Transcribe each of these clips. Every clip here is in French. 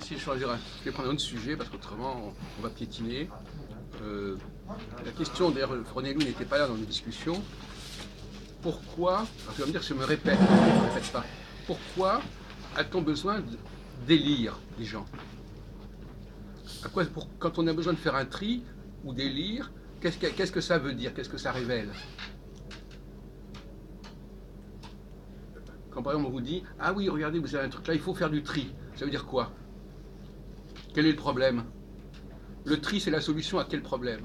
essayer de choisir je vais prendre un autre sujet parce qu'autrement on va piétiner. La question, d'ailleurs, René Louis n'était pas là dans nos discussions. Pourquoi, alors tu vas me dire que je me répète, je ne me répète pas. Pourquoi a-t-on besoin d'élire les gens? Quand on a besoin de faire un tri ou d'élire, qu'est-ce que ça veut dire? Qu'est-ce que ça révèle? Quand par exemple on vous dit, ah oui, regardez, vous avez un truc là, il faut faire du tri. Ça veut dire quoi? Quel est le problème? Le tri, c'est la solution à quel problème?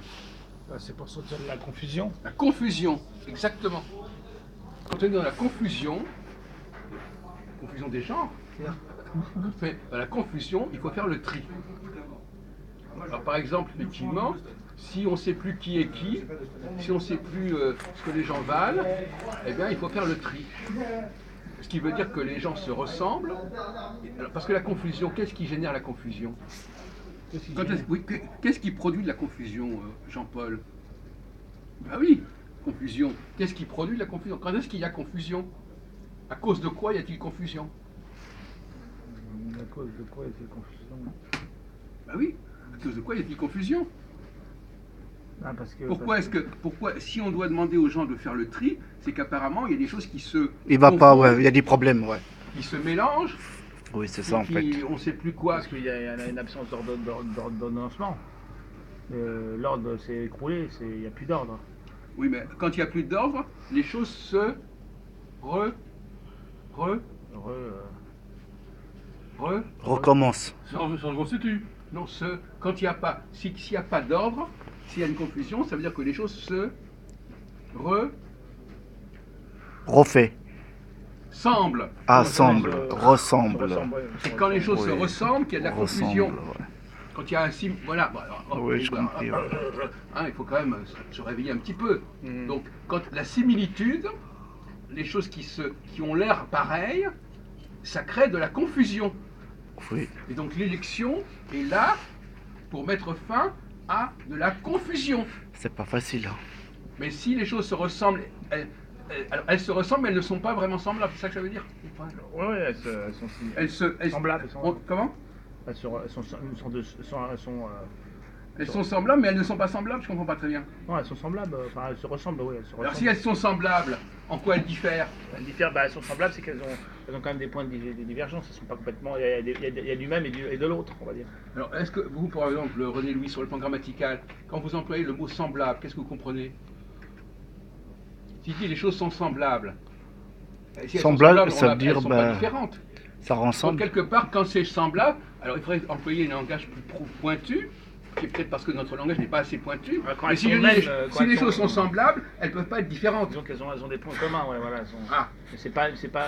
C'est pour sortir de la confusion. La confusion, exactement. Quand on est dans la confusion des genres, dans la confusion, il faut faire le tri. Alors par exemple, effectivement, si on ne sait plus qui est qui, si on ne sait plus ce que les gens valent, eh bien il faut faire le tri. Ce qui veut dire que les gens se ressemblent. Alors, parce que la confusion, qu'est-ce qui génère la confusion? Qu'est-ce qui produit de la confusion, Jean-Paul? Ah oui, confusion. Qu'est-ce qui produit de la confusion? Quand est-ce qu'il y a confusion? À cause de quoi y a-t-il confusion? À cause de quoi y a-t-il confusion? Bah oui, à cause de quoi y a-t-il confusion? Pourquoi, si on doit demander aux gens de faire le tri, c'est qu'apparemment il y a des choses qui se... Il va pas, ouais, il y a des problèmes, ouais. Qui se mélangent. Oui, c'est ça en fait. On ne sait plus quoi. Parce qu'il y a une absence d'ordonnancement. L'ordre s'est écroulé, il n'y a plus d'ordre. Oui, mais quand il n'y a plus d'ordre, les choses se Recommence. Ça se reconstitue. Non, quand il n'y a pas, s'il n'y a pas d'ordre, s'il y a une confusion, ça veut dire que les choses se Refait. semblent. Assemble, ressemble. C'est quand les choses se ressemblent qu'il y a de la confusion. Ressemble, ouais. Quand il y a un sim, voilà. Oui, je comprends. Il faut quand même se réveiller un petit peu. Donc, quand la similitude, les choses qui ont l'air pareilles, ça crée de la confusion. Oui. Et donc l'élection est là pour mettre fin à de la confusion. C'est pas facile. Hein. Mais si les choses se ressemblent, elles se ressemblent, mais elles ne sont pas vraiment semblables. C'est ça que ça veut dire? Oui, elles sont semblables. Comment? Elles sont Elles sont semblables, mais elles ne sont pas semblables. Je comprends pas très bien. non, elles sont semblables. Enfin, elles se ressemblent, oui. Alors si elles sont semblables, en quoi elles diffèrent? Elles sont semblables, c'est qu'elles ont quand même des points de divergence. Elles sont pas complètement. Il y a du même et de l'autre, on va dire. Alors est-ce que vous, par exemple, René Louis, sur le plan grammatical, quand vous employez le mot semblable, qu'est-ce que vous comprenez? Si je dis les choses sont semblables. Si Semblable, ça veut dire elles sont pas différentes. ça Donc ressemble. quelque part, quand c'est semblable, alors il faudrait employer un langage plus pointu, qui est peut-être parce que notre langage n'est pas assez pointu. Mais si les choses sont semblables, elles ne peuvent pas être différentes. Disons qu'elles ont des points communs, ouais, voilà.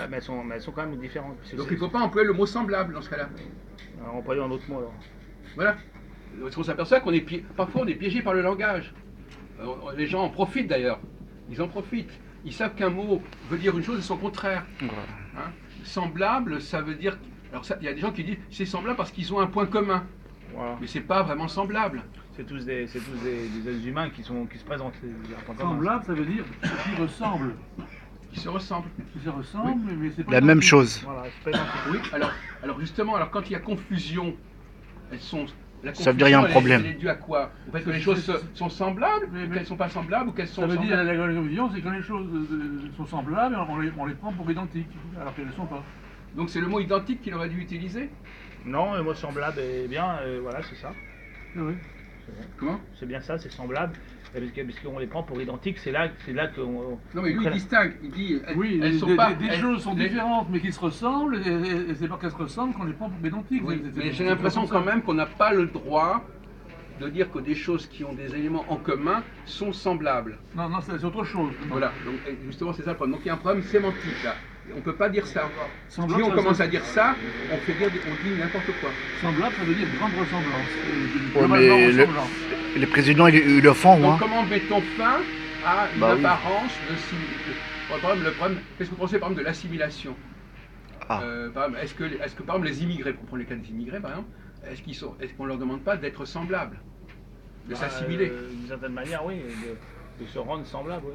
Mais elles sont quand même différentes. Donc il ne faut pas employer le mot semblable dans ce cas-là. On peut dire un autre mot alors. Voilà. Parce qu'on s'aperçoit qu'on est parfois on est piégé par le langage. Les gens en profitent d'ailleurs. Ils en profitent. Ils savent qu'un mot veut dire une chose et son contraire. Hein? Semblable, ça veut dire... Alors il y a des gens qui disent c'est semblable parce qu'ils ont un point commun. Voilà. Mais c'est pas vraiment semblable. C'est tous des êtres humains qui se présentent. Semblable, ça veut dire qui ressemble. Qui se ressemblent. Qui se ressemble, mais c'est pas La même chose. Voilà, se présentent. Oui, alors justement, quand il y a confusion, la Ça veut dire qu'il y a un problème. Elle est due à quoi? Au fait que les choses sont semblables, ou qu'elles ne sont pas semblables, ou qu'elles sont Ça veut dire semblables? la confusion, c'est quand les choses sont semblables, on les prend pour identiques, alors qu'elles ne sont pas. Donc c'est le mot identique qu'il aurait dû utiliser? Non, le mot semblable est bien, voilà, c'est ça. Oui. Comment? C'est bien ça, c'est semblable. Parce qu'on les prend pour identiques, c'est là qu'on... Non mais lui il distingue, il dit Oui, elles sont pas... des choses sont différentes, mais qui se ressemblent, et c'est pas qu'elles se ressemblent qu'on les prend pour identiques. Oui, mais j'ai l'impression quand même qu'on n'a pas le droit de dire que des choses qui ont des éléments en commun sont semblables. Non, c'est autre chose. Voilà, donc justement c'est ça le problème. Donc il y a un problème sémantique là. On ne peut pas dire ça. Semblable, Si on ça, commence ça- à dire ça, on dit n'importe quoi. Semblable, ça veut dire grande ressemblance. Ouais, Globalement mais ressemblant. les présidents, ils le font. Donc Hein. comment mettons fin à une Bah oui. apparence de similitude? Le problème, qu'est-ce que vous pensez par exemple de l'assimilation? Ah. Par exemple, est-ce que par exemple les immigrés, pour prendre les cas des immigrés par exemple, est-ce qu'on leur demande pas d'être semblables, de s'assimiler? D'une certaine manière, oui, de se rendre semblable, oui.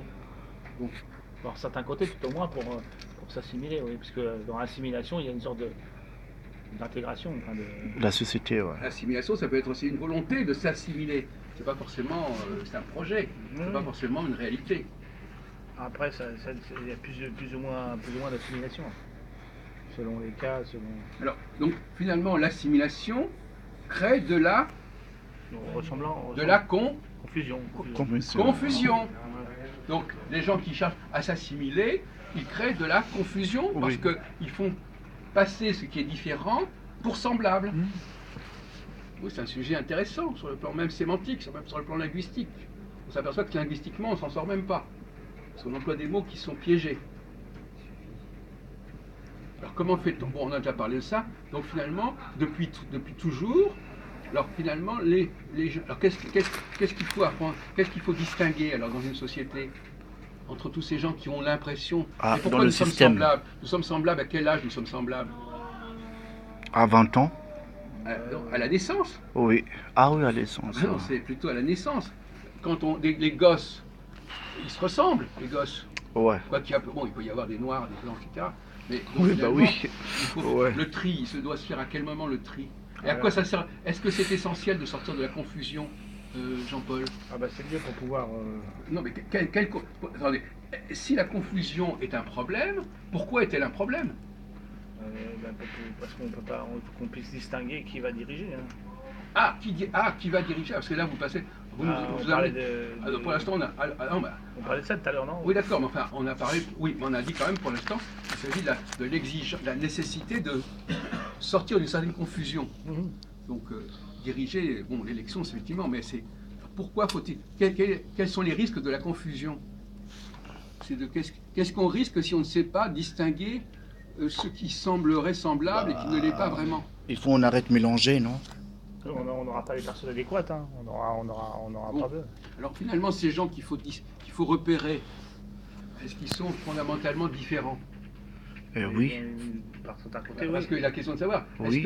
Donc, par certains côtés, tout au moins pour s'assimiler, oui. Parce que dans l'assimilation, il y a une sorte d'intégration. Enfin de... La société, ouais. L'assimilation, ça peut être aussi une volonté de s'assimiler. C'est pas forcément, c'est un projet, c'est pas forcément une réalité. Après, il y a plus ou moins d'assimilation. Selon les cas, selon... Alors, donc finalement, l'assimilation crée de la confusion. confusion. Donc, les gens qui cherchent à s'assimiler, ils créent de la confusion parce Oui. qu'ils font passer ce qui est différent pour semblable. Oui, c'est un sujet intéressant sur le plan même sémantique, même sur le plan linguistique. On s'aperçoit que linguistiquement, on s'en sort même pas. Parce qu'on emploie des mots qui sont piégés. Alors comment fait-on? Bon, on a déjà parlé de ça. Donc finalement, depuis toujours, alors finalement, alors qu'est-ce qu'il faut apprendre? Qu'est-ce qu'il faut distinguer alors dans une société entre tous ces gens qui ont l'impression... Ah, Et pourquoi dans le nous sommes système. semblables? Nous sommes semblables à quel âge nous sommes semblables? À 20 ans? À la naissance. Oui. Ah oui, à l'essence. Ah non, c'est plutôt à la naissance. Quand les gosses, ils se ressemblent, les gosses. Ouais. Quoi qu'il y a, bon, il peut y avoir des noirs, des blancs, etc. Mais donc, Oui, bah finalement, oui. il faut, Ouais. le tri, il se doit se faire à quel moment le tri? Et à quoi ça sert? Est-ce que c'est essentiel de sortir de la confusion, Jean-Paul? Ah bah c'est mieux pour pouvoir... Non, mais attendez, si la confusion est un problème, pourquoi est-elle un problème? Parce qu'on peut pas, il faut qu'on puisse distinguer qui va diriger. Ah, qui va diriger? Parce que là, vous passez... Vous On nous parlait avez- pour l'instant, on a... non, bah, on parlait de ça tout à l'heure, non? oui, d'accord, mais enfin, on a parlé, oui, mais on a dit quand même pour l'instant qu'il s'agit de l'exigence, de la nécessité de sortir d'une certaine confusion. Mhm. Donc, diriger, bon, l'élection, c'est effectivement, mais c'est pourquoi faut-il, quels sont les risques de la confusion? C'est de qu'est-ce qu'on risque si on ne sait pas distinguer ce qui semblerait semblable et qui ne l'est pas vraiment? Il faut qu'on arrête de mélanger, non? On n'aura pas les personnes adéquates, hein. On aura Bon. pas de... Alors finalement, ces gens qu'il faut repérer, est-ce qu'ils sont fondamentalement différents? Oui. Par certains côtés, Parce que oui. la question de savoir, Oui.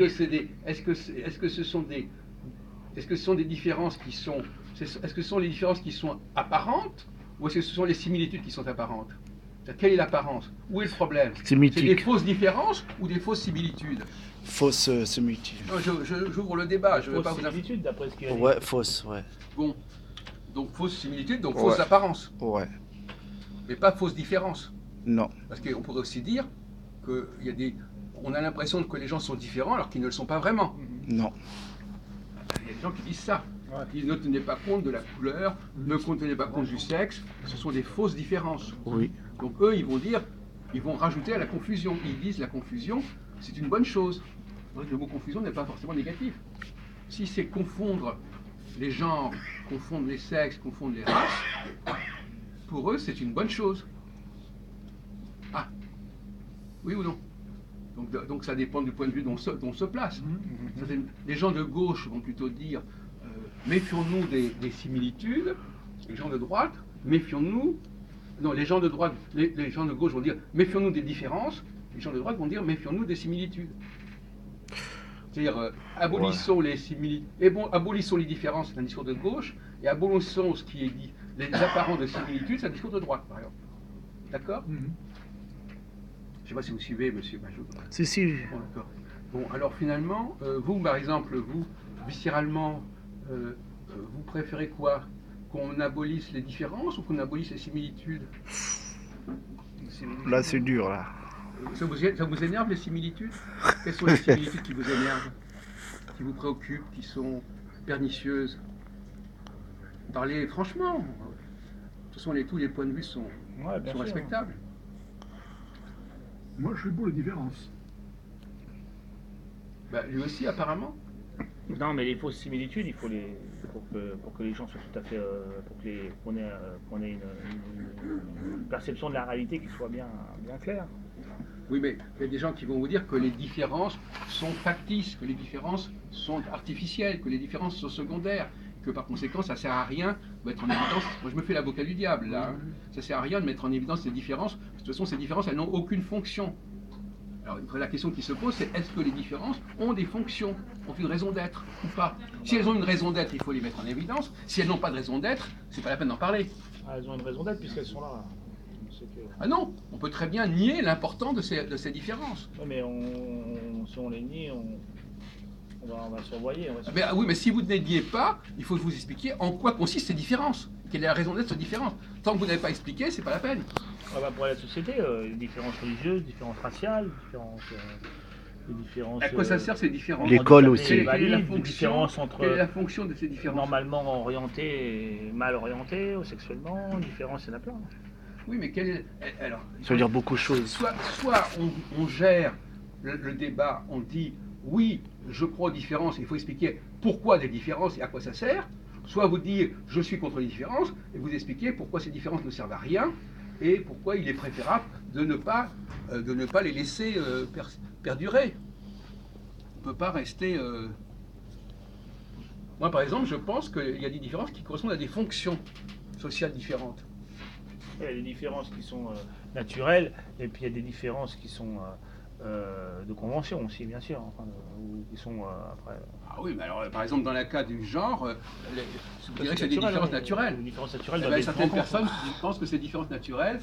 est-ce que ce sont des différences qui sont, est-ce que ce sont les différences qui sont apparentes ou est-ce que ce sont les similitudes qui sont apparentes? C'est-à-dire, quelle est l'apparence? Où est le problème? C'est des Sémitique. fausses différences ou des fausses similitudes? Fausse sémitique. Non, j'ouvre le débat, je ne vais pas Fausse vous... similitude, d'après ce qu'il a dit. Ouais, fausse, ouais. Bon, donc fausse similitude, donc Ouais. fausse apparence, Ouais. mais pas fausse différence. Non. Parce qu'on pourrait aussi dire on a l'impression que les gens sont différents alors qu'ils ne le sont pas vraiment. Non. Il y a des gens qui disent ça. Ouais. Ils disent ne tenez pas compte de la couleur, ne tenez pas compte du sexe, ce sont des fausses différences. Oui. Donc eux, ils vont rajouter à la confusion. Ils disent la confusion, c'est une bonne chose. Le mot confusion n'est pas forcément négatif. Si c'est confondre les genres, confondre les sexes, confondre les races, pour eux, c'est une bonne chose. Ah, oui ou non? Donc ça dépend du point de vue dont on se place. Les gens de gauche vont plutôt dire méfions-nous des similitudes. Les gens de droite, méfions-nous. Non, les gens de droite, les gens de gauche vont dire méfions-nous des différences. Les gens de droite vont dire méfions-nous des similitudes. C'est-à-dire abolissons les similitudes. Et bon, abolissons les différences, c'est un discours de gauche, et abolissons ce qui est dit, les apparents de similitudes, c'est un discours de droite, par exemple. D'accord? Je ne sais pas si vous suivez, monsieur Majou. Si. Bon, d'accord. Bon, alors finalement, vous, par exemple, vous, viscéralement, vous préférez quoi? Qu'on abolisse les différences ou qu'on abolisse les similitudes? Là, c'est dur, là. Ça vous énerve les similitudes? Quelles sont les similitudes qui vous énervent, qui vous préoccupent, qui sont pernicieuses? Parlez franchement. De toute façon, tous les points de vue sont Ouais, bien sûr. respectables. Moi, je suis pour les différences. Bah, lui aussi, apparemment. Non, mais les fausses similitudes, il faut pour que les gens soient tout à fait, qu'on ait une perception de la réalité qui soit bien claire. Oui, mais il y a des gens qui vont vous dire que les différences sont factices, que les différences sont artificielles, que les différences sont secondaires, que par conséquent, ça ne sert à rien de mettre en évidence. Moi, je me fais l'avocat du diable, là. Hein. Ça ne sert à rien de mettre en évidence ces différences. De toute façon, ces différences, elles n'ont aucune fonction. Alors, la question qui se pose, c'est est-ce que les différences ont des fonctions, ont une raison d'être ou pas? Si elles ont une raison d'être, il faut les mettre en évidence. Si elles n'ont pas de raison d'être, c'est pas la peine d'en parler. Ah, elles ont une raison d'être puisqu'elles sont là. Ah non, on peut très bien nier l'importance de ces différences. Ouais, mais on si on les nie, on va survoyer. Mais, oui, mais si vous ne dédiez pas, il faut que vous expliquiez en quoi consistent ces différences. Quelle est la raison d'être de ces différences. Tant que vous n'avez pas expliqué, c'est pas la peine. Pour la société, les différences religieuses, différences raciales, les différences. À quoi ça sert ces différences? L'école aussi. Quelle est la Les fonction, différences entre quelle est la fonction de ces différences? normalement orientés et mal orientés, sexuellement, différences, il y en a plein. Oui, mais quelle est... Alors, Ça veut dire beaucoup de choses. soit on gère le débat, on dit oui, je crois aux différences, il faut expliquer pourquoi des différences et à quoi ça sert. Soit vous dites je suis contre les différences et vous expliquez pourquoi ces différences ne servent à rien et pourquoi il est préférable de ne pas les laisser perdurer. On ne peut pas rester. Moi, par exemple, je pense qu'il y a des différences qui correspondent à des fonctions sociales différentes. Il y a des différences qui sont naturelles et puis il y a des différences qui sont de convention aussi, bien sûr, enfin, ou qui sont après. Ah oui, mais alors, par exemple, dans le cas du genre, je dirais que c'est des naturel, différences hein. naturelles. Les différences naturelles Eh doivent ben, être certaines prises en compte. personnes pensent que ces différences naturelles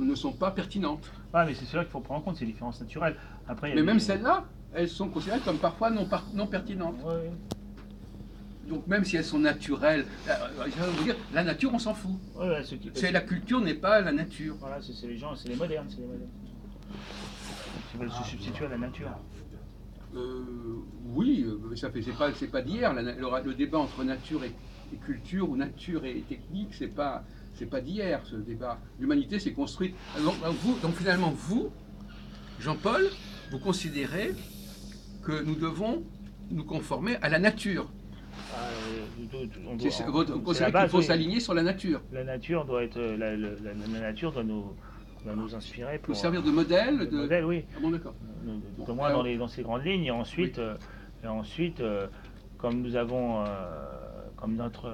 ne sont pas pertinentes. Ah, mais c'est cela qu'il faut prendre en compte, ces différences naturelles. Après, il y a Mais des- même celles-là, elles sont considérées comme parfois non pertinentes. Ouais. Donc même si elles sont naturelles, je vais vous dire, la nature, on s'en fout. Ouais, ceux qui- La culture n'est pas la nature. Voilà, c'est les gens, c'est les modernes, qui veulent se substituer à la nature. Oui, c'est pas d'hier. Le débat entre nature et culture ou nature et technique, c'est pas d'hier ce débat. L'humanité s'est construite. Donc finalement, vous, Jean-Paul, vous considérez que nous devons nous conformer à la nature. On Vous c'est considérez la qu'il base, faut oui. s'aligner sur la nature, La nature doit être, la nature doit nous inspirer pour pour servir de modèle. de modèle, oui. Ah bon, d'accord. Au moins dans ces grandes lignes. Et ensuite, comme nous avons, comme notre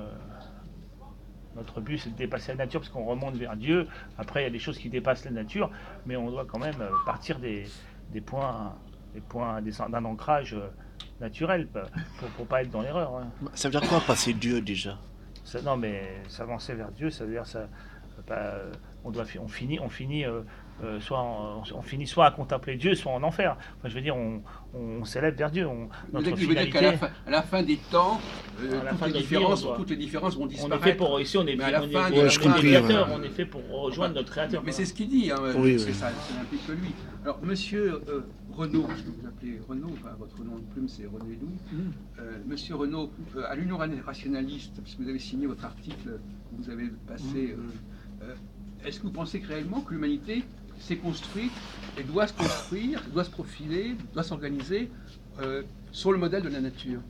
but c'est de dépasser la nature parce qu'on remonte vers Dieu. Après, il y a des choses qui dépassent la nature, mais on doit quand même partir des points d'un ancrage naturel pour pas être dans l'erreur. Hein. Ça veut dire quoi passer Dieu déjà? Non, mais s'avancer vers Dieu, ça veut dire ça. On finit soit à contempler Dieu, soit en enfer. Enfin, je veux dire, on s'élève vers Dieu. Notre Vous voulez dire finalité. qu'à la fin des temps, À la fin toutes de les notre vie, on doit- toutes les différences vont On disparaître. est fait pour ici, on est Mais à la fin, on ouais, est je comprends, créateur, ouais. on est fait pour rejoindre notre créateur. Mais c'est ce qu'il dit, hein, Oui, parce que oui. ça n'implique que lui. Alors, monsieur Renaud, parce que vous appelez Renaud, enfin, votre nom de plume c'est René Louis. Monsieur Renaud, à l'Union rationaliste, parce que vous avez signé votre article, que vous avez passé, est-ce que vous pensez que réellement que l'humanité s'est construite et doit se construire, doit se profiler, doit s'organiser sur le modèle de la nature?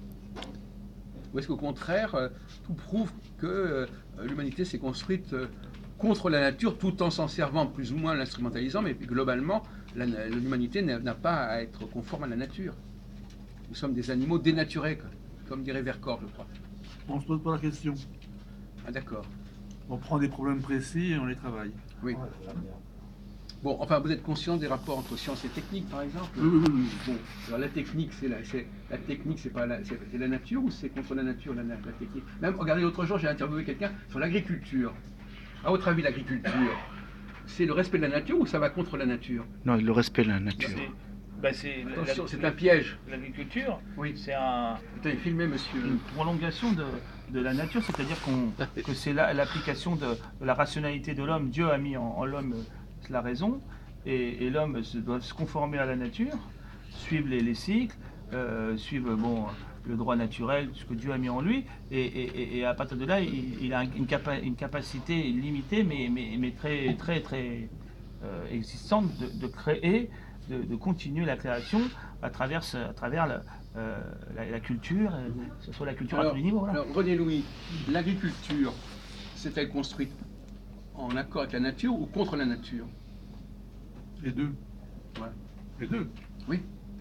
Ou est-ce qu'au contraire, tout prouve que l'humanité s'est construite contre la nature tout en s'en servant plus ou moins, l'instrumentalisant, mais globalement, l'humanité n'a pas à être conforme à la nature. Nous sommes des animaux dénaturés, comme dirait Vercors, je crois. On ne se pose pas la question. Ah d'accord. On prend des problèmes précis et on les travaille. Oui. Bon, enfin, vous êtes conscient des rapports entre science et technique, par exemple? Oui. Bon, alors la technique, la technique, c'est la nature ou c'est contre la nature, la technique? Même, regardez, l'autre jour, j'ai interviewé quelqu'un sur l'agriculture. À votre avis, l'agriculture, c'est le respect de la nature ou ça va contre la nature? Non, le respect de la nature. Attention, c'est un piège. L'agriculture, Oui. c'est Putain, filmez, monsieur. une prolongation de la nature, c'est-à-dire que c'est l'application de la rationalité de l'homme. Dieu a mis en l'homme la raison, et l'homme doit se conformer à la nature, suivre les cycles, suivre le droit naturel, ce que Dieu a mis en lui, et à partir de là, il a une capacité limitée, mais très existante de créer, de continuer la création à travers la culture, que ce soit la culture à tous les niveaux. Voilà. Alors, René Louis, l'agriculture s'est-elle construite en accord avec la nature ou contre la nature? Les deux. Ouais. Les deux. Oui.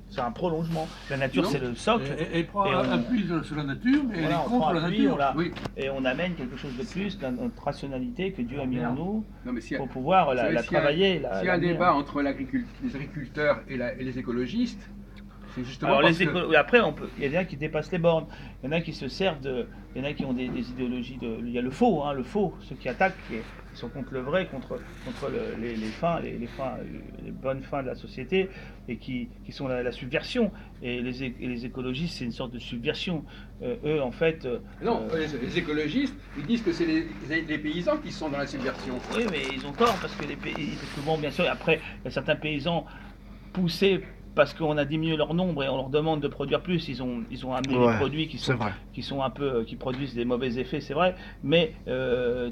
C'est un prolongement. La nature, Non. c'est le socle. Elle prend Et on- appui sur la nature et elle Voilà, est on contre prend la appui, nature. Oui. et on amène quelque chose de plus dans notre rationalité que Dieu a mis en nous Non, mais s'il y a- pour pouvoir vous savez, la s'il y a- travailler. S'il y a un débat entre les agriculteurs et les écologistes, C'est justement Alors, parce que... après, il y en a qui dépassent les bornes. Il y en a qui se servent il y en a qui ont des idéologies il y a le faux, ceux qui attaquent, qui sont contre le vrai, contre les bonnes fins de la société, et qui sont la subversion. Et les écologistes, c'est une sorte de subversion. Eux, en fait. Non, les écologistes, ils disent que c'est les paysans qui sont dans la subversion. Oui, mais ils ont tort, parce que bon, bien sûr, après, il y a certains paysans poussés parce qu'on a diminué leur nombre et on leur demande de produire plus. Ils ont amené des produits qui produisent des mauvais effets, c'est vrai. Mais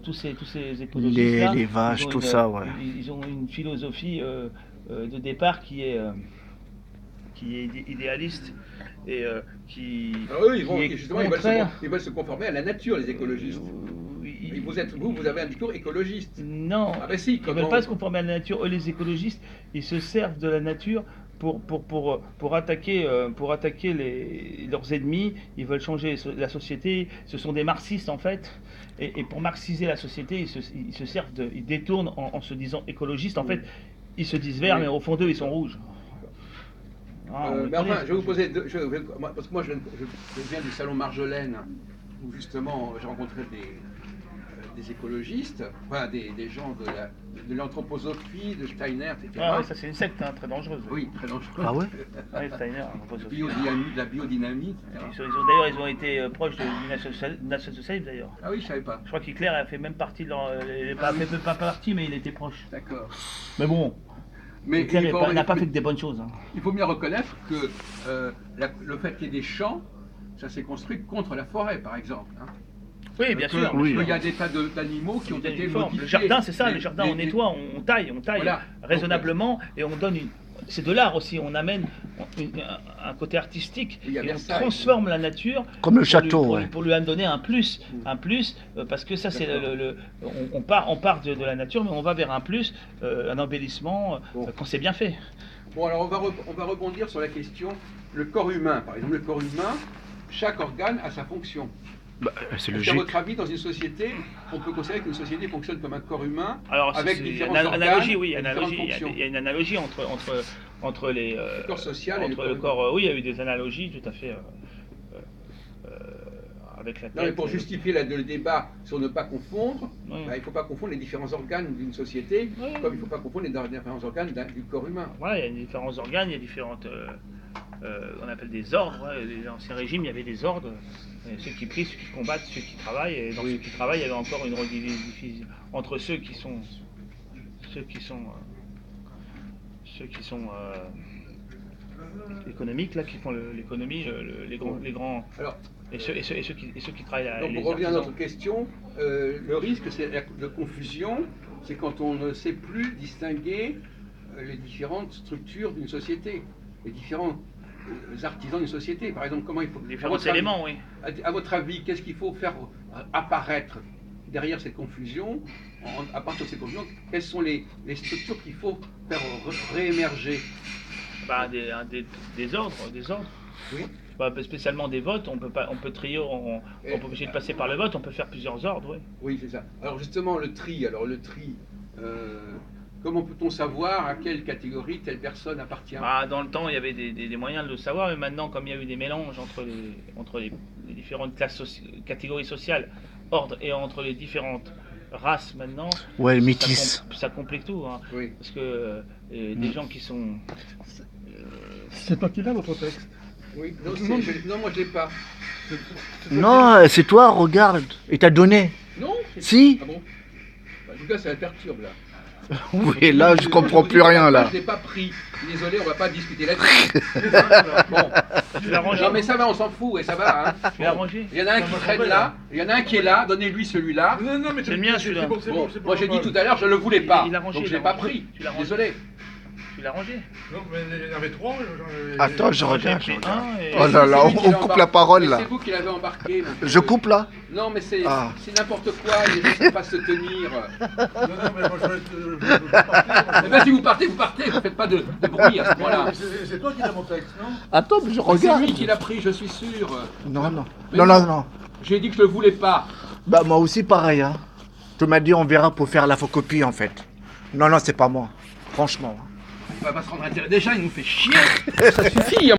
tous ces écologistes là, les vaches, tout ça, ouais. Ils ont une philosophie de départ qui est idéaliste et qui. Alors eux, ils veulent se conformer à la nature, les écologistes. Vous avez un discours écologiste. Non, ah ben si, ils ne veulent pas se conformer à la nature. Eux, les écologistes, ils se servent de la nature pour attaquer leurs ennemis. Ils veulent changer la société. Ce sont des marxistes en fait. Et pour marxiser la société, ils se servent ils détournent en se disant écologistes. En fait, ils se disent verts, mais au fond d'eux, ils sont rouges. Mais enfin, je vais vous poser parce que moi je viens du salon Marjolaine, où justement j'ai rencontré des écologistes, enfin des gens de l'anthroposophie, de Steiner, etc. Ah oui, ça c'est une secte très dangereuse. Oui, très dangereuse. Ah ouais? Oui, Steiner, l'anthroposophie. La biodynamie, etc. D'ailleurs, ils ont été proches du National Society d'ailleurs. Ah oui, je savais pas. Je crois qu'Hitler a fait même partie de leur. Il n'a fait pas partie, mais il était proche. D'accord. Mais bon. Mais Hitler n'a pas fait que des bonnes choses. Il faut bien reconnaître que le fait qu'il y ait des champs, ça s'est construit contre la forêt, par exemple. Oui, bien sûr. Il y a des tas d'animaux qui ont été modifiés. Le jardin, c'est ça, le jardin, on nettoie, on taille voilà. Raisonnablement, et on donne c'est de l'art aussi, on amène un côté artistique, et on transforme la nature comme le château, pour lui donner un plus, parce que ça c'est on part de la nature, mais on va vers un plus, un embellissement, quand c'est bien fait. Bon, alors on va rebondir sur la question, le corps humain, par exemple, le corps humain, chaque organe a sa fonction. C'est logique. À votre avis, dans une société, on peut considérer qu'une société fonctionne comme un corps humain, alors, avec différents organes, analogie, oui, fonctions. Il y a une analogie entre les le corps social et le corps. Oui, il y a eu des analogies tout à fait avec la tête. Non, mais pour justifier le débat sur ne pas confondre, il ne faut pas confondre les différents organes d'une société, comme il ne faut pas confondre les différents organes du corps humain. Voilà, il y a différents organes, il y a différentes. On appelle des ordres. Les anciens régimes, il y avait des ordres. Ceux qui prient, ceux qui combattent, ceux qui travaillent. Et dans ceux qui travaillent, il y avait encore une redivision entre ceux qui sont économiques, là, qui font l'économie, les grands. Alors, et ceux qui travaillent. Donc pour revenir à notre question, le risque de confusion, c'est quand on ne sait plus distinguer les différentes structures d'une société, les différents artisans d'une société. Par exemple, comment il faut... Différents éléments, oui. À votre avis, qu'est-ce qu'il faut faire apparaître derrière cette confusion, à partir de cette confusion, quelles sont les structures qu'il faut faire réémerger? Des ordres. Oui. Spécialement des votes, on peut trier, on peut obligé de passer par le vote, on peut faire plusieurs ordres, oui. Oui, c'est ça. Alors justement, le tri, comment peut-on savoir à quelle catégorie telle personne appartient? Dans le temps, il y avait des moyens de le savoir, mais maintenant, comme il y a eu des mélanges entre les différentes catégories sociales, ordres, et entre les différentes races maintenant, métis. Ça complique tout. Oui. Parce que des gens qui sont... C'est toi qui l'as, votre texte? Oui, non, moi je l'ai pas. Non, c'est toi, regarde. Il t'a donné. Non. Si. Ah bon? En tout cas, ça la perturbe là. Oui, là, je comprends plus rien là. Je l'ai pas pris. Désolé, on va pas discuter là-dessus. Bon. Tu l'as rangé? Non, mais ça va, on s'en fout, et ça va. Tu l'as rangé? Il y en a un qui traîne là, il y en a un qui est là, donnez-lui celui-là. Non, mais c'est le mien celui-là. Bon, moi j'ai dit tout à l'heure, je le voulais pas. Il l'a rangé, donc je l'ai pas pris. Désolé. Tu l'as rangé? Non, mais il y en avait trois. Attends, je regarde. Un, Oh là là, on coupe la parole là. C'est vous qui l'avez embarqué. Je coupe là? Non, mais c'est n'importe quoi, les gens ne savent pas se tenir. Non, mais moi je veux partir. Eh bien, si vous partez, vous faites pas de bruit à ce moment-là. C'est toi qui as mon texte, non? Attends, mais je C'est regarde. lui qui l'a pris, je suis sûr. Non. J'ai dit que je le voulais pas. Bah, moi aussi pareil, hein. Tu m'as dit on verra pour faire la photocopie en fait. Non, c'est pas moi. Franchement. Il va pas se rendre intérêt. Déjà, il nous fait chier. Ça suffit.